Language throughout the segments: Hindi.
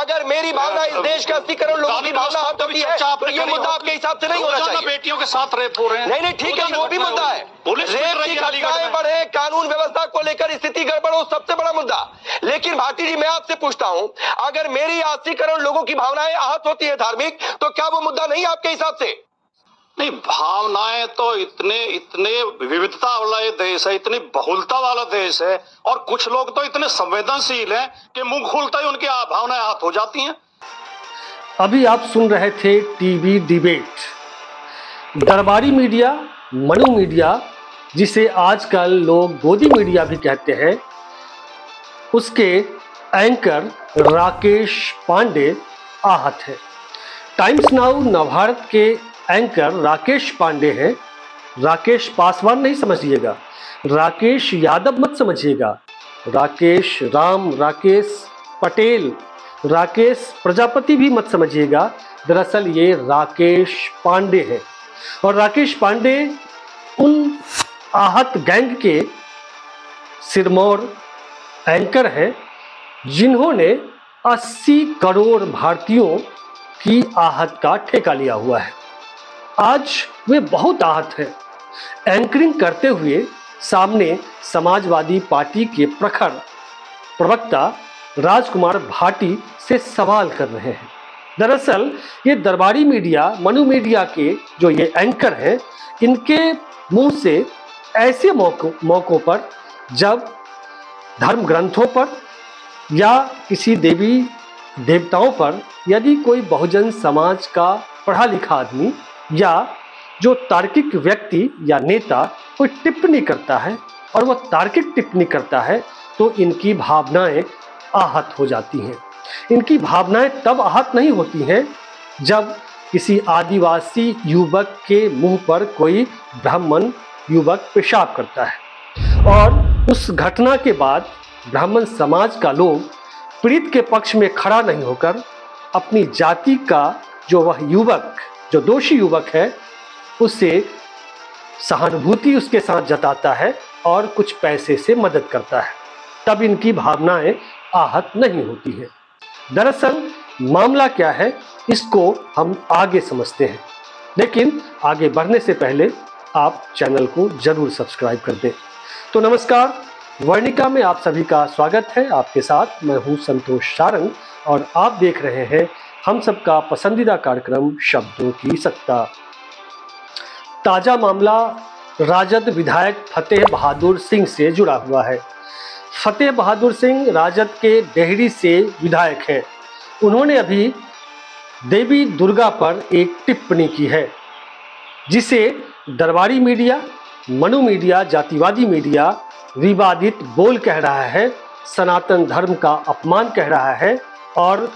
अगर मेरी भावना इस देश के 80 करोड़ लोगों की भावना हक होती है तो ये मुद्दा आपके हिसाब से नहीं होना चाहिए। बेटियों के साथ रेप हो रहे हैं। नहीं ठीक है, वो भी मुद्दा है। रेप की घटनाएं बढ़े, कानून व्यवस्था को लेकर स्थिति गड़बड़ हो, सबसे बड़ा मुद्दा। लेकिन भाटी जी, मैं आपसे पूछता हूं, अगर मेरी 80 करोड़ लोगों की भावनाएं आहत होती है धार्मिक, तो क्या वो मुद्दा नहीं आपके हिसाब से? नहीं, भावनाएं तो इतने विविधता वाला ये देश है, इतनी बहुलता वाला देश है, और कुछ लोग तो इतने संवेदनशील हैं कि मुंह खुलता ही उनकी भावनाएं आहत हो जाती हैं। अभी आप सुन रहे थे टीवी डिबेट। दरबारी मीडिया, मनु मीडिया, जिसे आजकल लोग गोदी मीडिया भी कहते हैं, उसके एंकर राकेश पांडे आहत है। टाइम्स नाउ नवभारत के एंकर राकेश पांडे हैं। राकेश पासवान नहीं समझिएगा, राकेश यादव मत समझिएगा, राकेश राम, राकेश पटेल, राकेश प्रजापति भी मत समझिएगा। दरअसल ये राकेश पांडे हैं, और राकेश पांडे उन आहत गैंग के सिरमौर एंकर हैं जिन्होंने 80 करोड़ भारतीयों की आहत का ठेका लिया हुआ है। आज वे बहुत आहत हैं। एंकरिंग करते हुए सामने समाजवादी पार्टी के प्रखर प्रवक्ता राजकुमार भाटी से सवाल कर रहे हैं। दरअसल ये दरबारी मीडिया, मनु मीडिया के जो ये एंकर हैं, इनके मुंह से ऐसे मौकों पर जब धर्म ग्रंथों पर या किसी देवी देवताओं पर यदि कोई बहुजन समाज का पढ़ा लिखा आदमी या जो तार्किक व्यक्ति या नेता कोई टिप्पणी करता है और वह तार्किक टिप्पणी करता है, तो इनकी भावनाएं आहत हो जाती हैं। इनकी भावनाएं तब आहत नहीं होती हैं जब किसी आदिवासी युवक के मुंह पर कोई ब्राह्मण युवक पेशाब करता है और उस घटना के बाद ब्राह्मण समाज का लोग पीड़ित के पक्ष में खड़ा नहीं होकर अपनी जाति का जो वह युवक, जो दोषी युवक है, उससे सहानुभूति उसके साथ जताता है और कुछ पैसे से मदद करता है, तब इनकी भावनाएं आहत नहीं होती हैं। दरअसल मामला क्या है, इसको हम आगे समझते हैं, लेकिन आगे बढ़ने से पहले आप चैनल को जरूर सब्सक्राइब कर दें। तो नमस्कार, वर्णिका में आप सभी का स्वागत है। आपके साथ मैं हूं संतोष सारंग और आप देख रहे हैं हम सबका पसंदीदा कार्यक्रम शब्दों की सत्ता। ताजा मामला राजद विधायक फतेह बहादुर सिंह से जुड़ा हुआ है। फतेह बहादुर सिंह राजद के डेहरी से विधायक हैं। उन्होंने अभी देवी दुर्गा पर एक टिप्पणी की है, जिसे दरबारी मीडिया, मनु मीडिया, जातिवादी मीडिया विवादित बोल कह रहा है, सनातन धर्म का अपमान कह रहा है और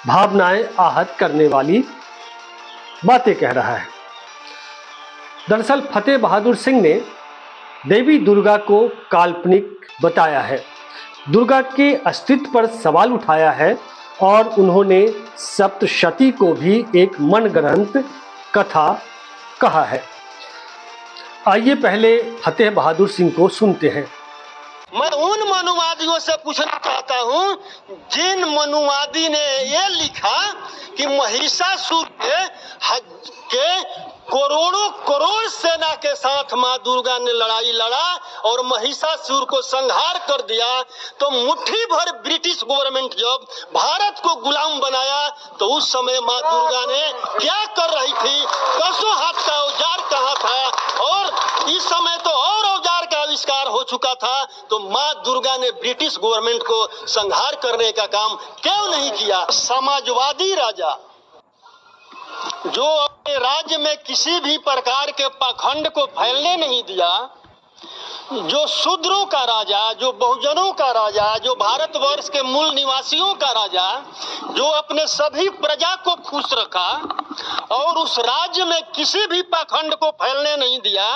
भावनाएं आहत करने वाली बातें कह रहा है। दरअसल फतेह बहादुर सिंह ने देवी दुर्गा को काल्पनिक बताया है, दुर्गा के अस्तित्व पर सवाल उठाया है और उन्होंने सप्तशती को भी एक मनगढ़ंत कथा कहा है। आइए पहले फतेह बहादुर सिंह को सुनते हैं। मैं उन मनुवादियों से पूछना चाहता हूं जिन मनुवादी ने ये लिखा कि महिषासुर के करोड़ों करोड़ सेना के साथ मां दुर्गा ने लड़ाई लड़ा और महिषासुर को संहार कर दिया, तो मुट्ठी भर ब्रिटिश गवर्नमेंट जब भारत को गुलाम बनाया तो उस समय मां दुर्गा ने क्या कर रही थी, 10 हाथ का औजार कहाँ था, और इस समय तो और औजार का आविष्कार हो चुका था, तो मां दुर्गा ने ब्रिटिश गवर्नमेंट को संहार करने का काम क्यों नहीं किया? समाजवादी राजा जो अपने राज्य में किसी भी प्रकार के पाखंड को फैलने नहीं दिया, जो शूद्रों का राजा, जो बहुजनों का राजा, जो भारतवर्ष के मूल निवासियों का राजा, जो अपने सभी प्रजा को खुश रखा और उस राज्य में किसी भी पाखंड को फैलने नहीं दिया,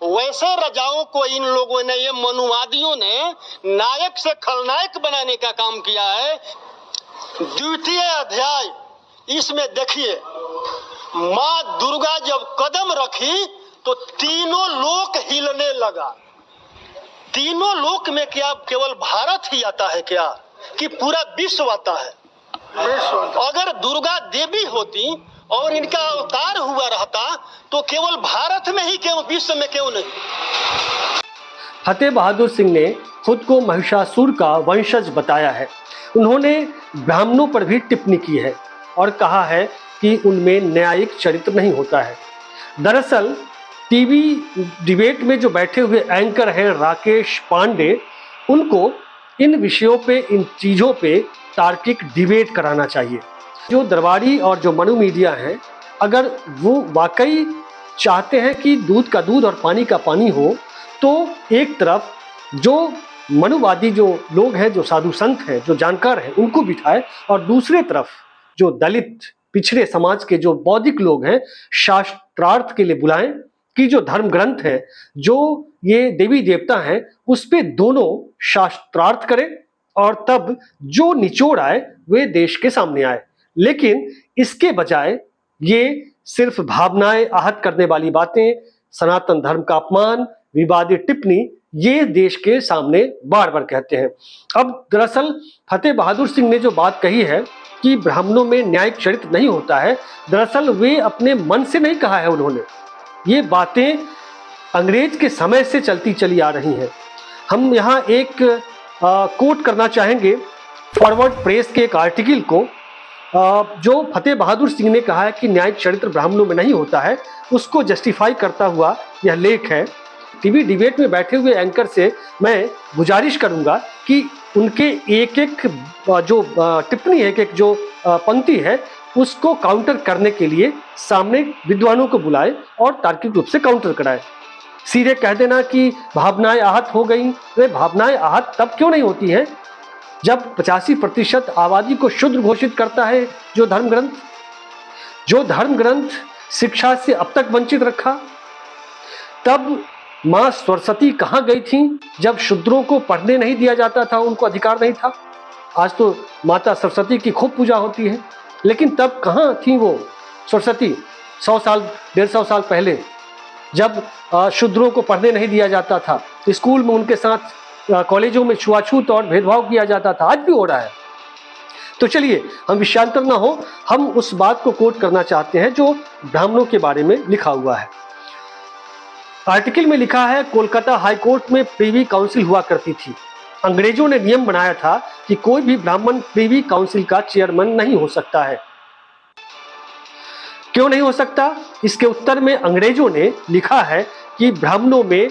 वैसे राजाओं को इन लोगों ने, ये मनुवादियों ने नायक से खलनायक बनाने का काम किया है। द्वितीय अध्याय इसमें देखिए, मां दुर्गा जब कदम रखी तो तीनों लोक हिलने लगा। तीनों लोक में क्या केवल भारत ही आता है क्या, कि पूरा विश्व आता है? अगर दुर्गा देवी होती और इनका अवतार हुआ रहता तो केवल भारत में ही क्यों, विश्व में क्यों नहीं। फतेह बहादुर सिंह ने खुद को महिषासुर का वंशज बताया है। उन्होंने ब्राह्मणों पर भी टिप्पणी की है और कहा है कि उनमें न्यायिक चरित्र नहीं होता है। दरअसल टीवी डिबेट में जो बैठे हुए एंकर हैं राकेश पांडे, उनको इन विषयों पे, इन चीज़ों पे तार्किक डिबेट कराना चाहिए। जो दरबारी और जो मनु मीडिया हैं, अगर वो वाकई चाहते हैं कि दूध का दूध और पानी का पानी हो, तो एक तरफ जो मनुवादी जो लोग हैं, जो साधु संत हैं, जो जानकार हैं, उनको बिठाए और दूसरे तरफ जो दलित पिछड़े समाज के जो बौद्धिक लोग हैं, शास्त्रार्थ के लिए बुलाएं कि जो धर्म ग्रंथ है, जो ये देवी देवता हैं, उस पे दोनों शास्त्रार्थ करें और तब जो निचोड़ आए वे देश के सामने आए। लेकिन इसके बजाय ये सिर्फ भावनाएं आहत करने वाली बातें, सनातन धर्म का अपमान, विवादित टिप्पणी, ये देश के सामने बार बार कहते हैं। अब दरअसल फतेह बहादुर सिंह ने जो बात कही है कि ब्राह्मणों में न्यायिक चरित्र नहीं होता है, दरअसल वे अपने मन से नहीं कहा है। उन्होंने ये बातें अंग्रेज के समय से चलती चली आ रही हैं। हम यहाँ एक कोट करना चाहेंगे फॉरवर्ड प्रेस के एक आर्टिकल को, जो फतेह बहादुर सिंह ने कहा है कि न्यायिक चरित्र ब्राह्मणों में नहीं होता है, उसको जस्टिफाई करता हुआ यह लेख है। टीवी डिबेट में बैठे हुए एंकर से मैं गुजारिश करूंगा कि उनके एक एक जो टिप्पणी है, एक जो पंक्ति है, उसको काउंटर करने के लिए सामने विद्वानों को बुलाए और तार्किक रूप से काउंटर कराए। सीधे कह देना कि भावनाएं आहत हो गई, वे भावनाएं आहत तब क्यों नहीं होती हैं जब 85% आबादी को शूद्र घोषित करता है जो धर्म ग्रंथ शिक्षा से अब तक वंचित रखा। तब माँ सरस्वती कहाँ गई थी जब शूद्रों को पढ़ने नहीं दिया जाता था, उनको अधिकार नहीं था। आज तो माता सरस्वती की खूब पूजा होती है, लेकिन तब कहाँ थी वो सरस्वती 100 साल 150 साल पहले, जब शूद्रों को पढ़ने नहीं दिया जाता था, स्कूल में उनके साथ कॉलेजों में छुआछूत और भेदभाव किया जाता था। आज भी हो रहा है। तो चलिए हम विषयांतर ना हो, हम उस बात को कोट करना चाहते हैं जो ब्राह्मणों के बारे में लिखा हुआ है। आर्टिकल में लिखा है, कोलकाता हाईकोर्ट में प्रीवी काउंसिल हुआ करती थी। अंग्रेजों ने नियम बनाया था कि कोई भी ब्राह्मण प्रीवी काउंसिल का चेयरमैन नहीं हो सकता है। क्यों नहीं हो सकता? इसके उत्तर में अंग्रेजों ने लिखा है कि ब्राह्मणों में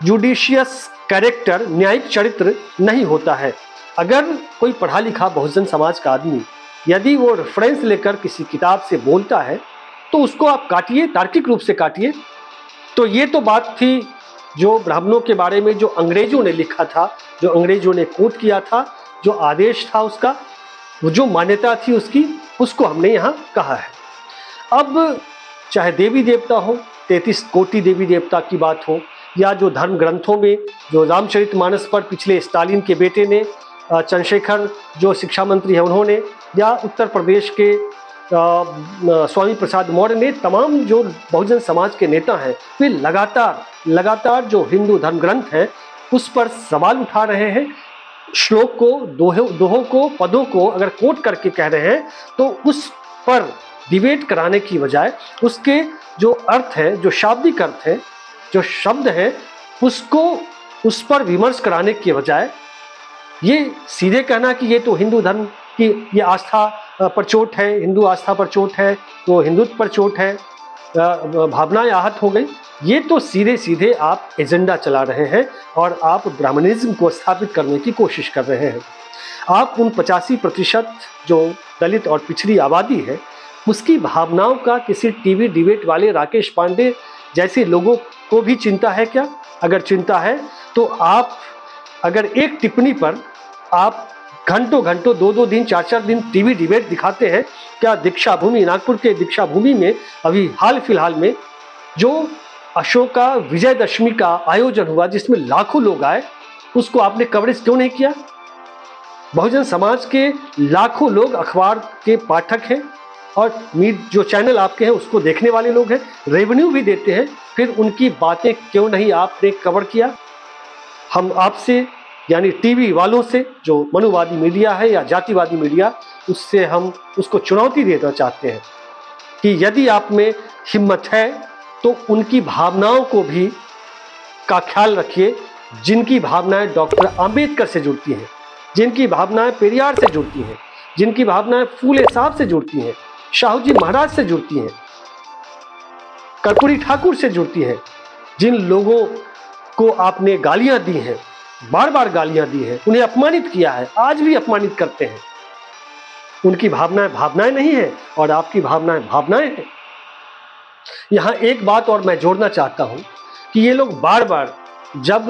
जुडिशियस कैरेक्टर, न्यायिक चरित्र नहीं होता है। अगर कोई पढ़ा लिखा बहुजन समाज का आदमी यदि वो रेफरेंस लेकर किसी किताब से बोलता है तो उसको आप काटिए, तार्किक रूप से काटिए। तो ये तो बात थी जो ब्राह्मणों के बारे में जो अंग्रेजों ने लिखा था, जो अंग्रेजों ने कोट किया था, जो आदेश था उसका, वो जो मान्यता थी उसकी, उसको हमने यहाँ कहा है। अब चाहे देवी देवता हो, 33 कोटि देवी देवता की बात हो, या जो धर्म ग्रंथों में जो रामचरितमानस पर पिछले स्टालिन के बेटे ने, चंद्रशेखर जो शिक्षा मंत्री है उन्होंने, या उत्तर प्रदेश के स्वामी प्रसाद मौर्य ने, तमाम जो बहुजन समाज के नेता हैं वे लगातार जो हिंदू धर्म ग्रंथ हैं उस पर सवाल उठा रहे हैं। श्लोक को, दोहों को, पदों को अगर कोट करके कह रहे हैं तो उस पर डिबेट कराने की बजाय उसके जो अर्थ हैं, जो शाब्दिक अर्थ हैं, जो शब्द हैं, उसको उस पर विमर्श कराने के बजाय ये सीधे कहना कि ये तो हिंदू धर्म की ये आस्था पर चोट है, हिंदू आस्था पर चोट है, तो हिंदुत्व पर चोट है, भावनाएं आहत हो गई, ये तो सीधे सीधे आप एजेंडा चला रहे हैं और आप ब्राह्मणिज्म को स्थापित करने की कोशिश कर रहे हैं। आप उन 85% जो दलित और पिछड़ी आबादी है उसकी भावनाओं का किसी टीवी डिबेट वाले राकेश पांडे जैसे लोगों को भी चिंता है क्या? अगर चिंता है तो आप अगर एक टिप्पणी पर आप घंटों 2-2 दिन 4-4 दिन टीवी डिबेट दिखाते हैं, क्या दीक्षा भूमि, नागपुर के दीक्षा भूमि में अभी हाल फिलहाल में जो अशोका विजयदशमी का आयोजन हुआ जिसमें लाखों लोग आए, उसको आपने कवरेज क्यों नहीं किया? बहुजन समाज के लाखों लोग अखबार के पाठक हैं और जो चैनल आपके हैं उसको देखने वाले लोग हैं, रेवेन्यू भी देते हैं, फिर उनकी बातें क्यों नहीं आपने कवर किया? हम आपसे यानी टीवी वालों से, जो मनुवादी मीडिया है या जातिवादी मीडिया, उससे हम उसको चुनौती देना चाहते हैं कि यदि आप में हिम्मत है तो उनकी भावनाओं को भी का ख्याल रखिए, जिनकी भावनाएं डॉक्टर अंबेडकर से जुड़ती हैं, जिनकी भावनाएं पेरियार से जुड़ती हैं, जिनकी भावनाएं फूले साहब से जुड़ती हैं, शाहू जी महाराज से जुड़ती हैं, कर्पूरी ठाकुर से जुड़ती हैं, जिन लोगों को आपने गालियां दी हैं, बार बार गालियां दी हैं, उन्हें अपमानित किया है, आज भी अपमानित करते हैं, उनकी भावनाएं भावनाएं नहीं है और आपकी भावनाएं भावनाएं हैं। यहां एक बात और मैं जोड़ना चाहता हूं कि ये लोग बार बार जब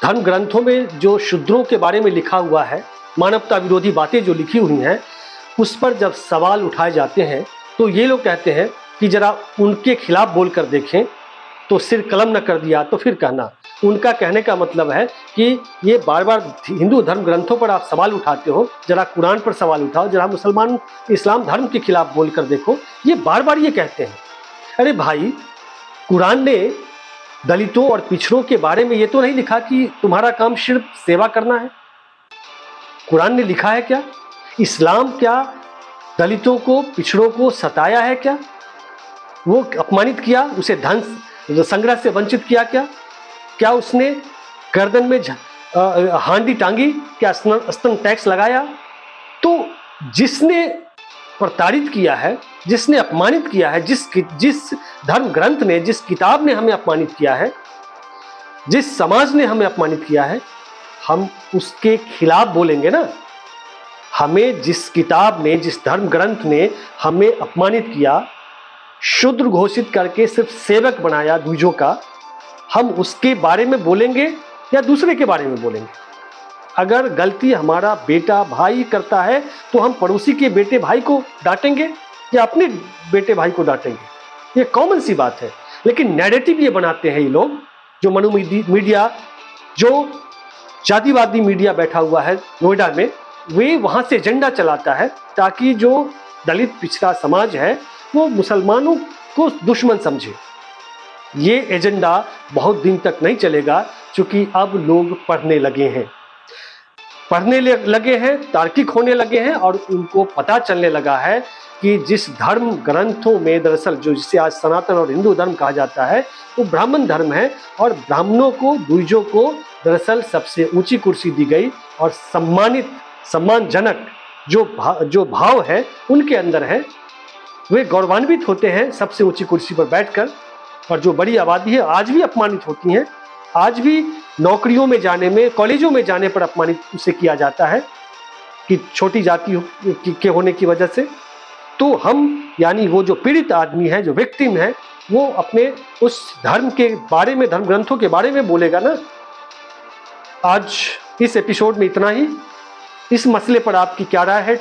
धर्म ग्रंथों में जो शूद्रों के बारे में लिखा हुआ है, मानवता विरोधी बातें जो लिखी हुई हैं, उस पर जब सवाल उठाए जाते हैं तो ये लोग कहते हैं कि जरा उनके खिलाफ बोलकर देखें, तो सिर कलम न कर दिया तो फिर कहना। उनका कहने का मतलब है कि ये बार बार हिंदू धर्म ग्रंथों पर आप सवाल उठाते हो, जरा कुरान पर सवाल उठाओ, जरा मुसलमान इस्लाम धर्म के खिलाफ बोलकर देखो, ये बार बार ये कहते हैं। अरे भाई, कुरान ने दलितों और पिछड़ों के बारे में ये तो नहीं लिखा कि तुम्हारा काम सिर्फ सेवा करना है। कुरान ने लिखा है क्या? इस्लाम क्या दलितों को पिछड़ों को सताया है क्या? वो अपमानित किया, उसे धन संग्रह से वंचित किया क्या? क्या उसने गर्दन में हांडी टांगी? क्या स्तन टैक्स लगाया? तो जिसने प्रताड़ित किया है, जिसने अपमानित किया है, जिस धर्म ग्रंथ ने, जिस किताब ने हमें अपमानित किया है, जिस समाज ने हमें अपमानित किया है, हम उसके खिलाफ बोलेंगे ना। हमें जिस किताब ने, जिस धर्म ग्रंथ ने हमें अपमानित किया, शूद्र घोषित करके सिर्फ सेवक बनाया द्विजों का, हम उसके बारे में बोलेंगे या दूसरे के बारे में बोलेंगे? अगर गलती हमारा बेटा भाई करता है तो हम पड़ोसी के बेटे भाई को डांटेंगे या अपने बेटे भाई को डांटेंगे? ये कॉमन सी बात है। लेकिन नैरेटिव ये बनाते हैं ये लोग, जो मनु मीडिया, जो जातिवादी मीडिया बैठा हुआ है नोएडा में, वे वहां से एजेंडा चलाता है ताकि जो दलित पिछड़ा समाज है वो मुसलमानों को दुश्मन समझे। ये एजेंडा बहुत दिन तक नहीं चलेगा, क्योंकि अब लोग पढ़ने लगे हैं, तार्किक होने लगे हैं और उनको पता चलने लगा है कि जिस धर्म ग्रंथों में दरअसल जो जिसे आज सनातन और हिंदू धर्म कहा जाता है वो ब्राह्मण धर्म है, और ब्राह्मणों को, द्विजों को दरअसल सबसे ऊंची कुर्सी दी गई और सम्मानजनक जो भाव है उनके अंदर है। वे गौरवान्वित होते हैं सबसे ऊंची कुर्सी पर बैठकर, और जो बड़ी आबादी है आज भी अपमानित होती हैं, आज भी नौकरियों में जाने में, कॉलेजों में जाने पर अपमानित उसे किया जाता है कि छोटी जाति के होने की वजह से। तो हम, यानी वो जो पीड़ित आदमी है, जो विक्टिम है, वो अपने उस धर्म के बारे में, धर्म ग्रंथों के बारे में बोलेगा ना। आज इस एपिसोड में इतना ही। इस मसले पर आपकी क्या राय है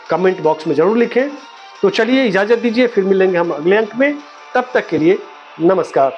कमेंट बॉक्स में जरूर लिखें। तो चलिए इजाजत दीजिए, फिर मिलेंगे हम अगले अंक में। तब तक के लिए नमस्कार।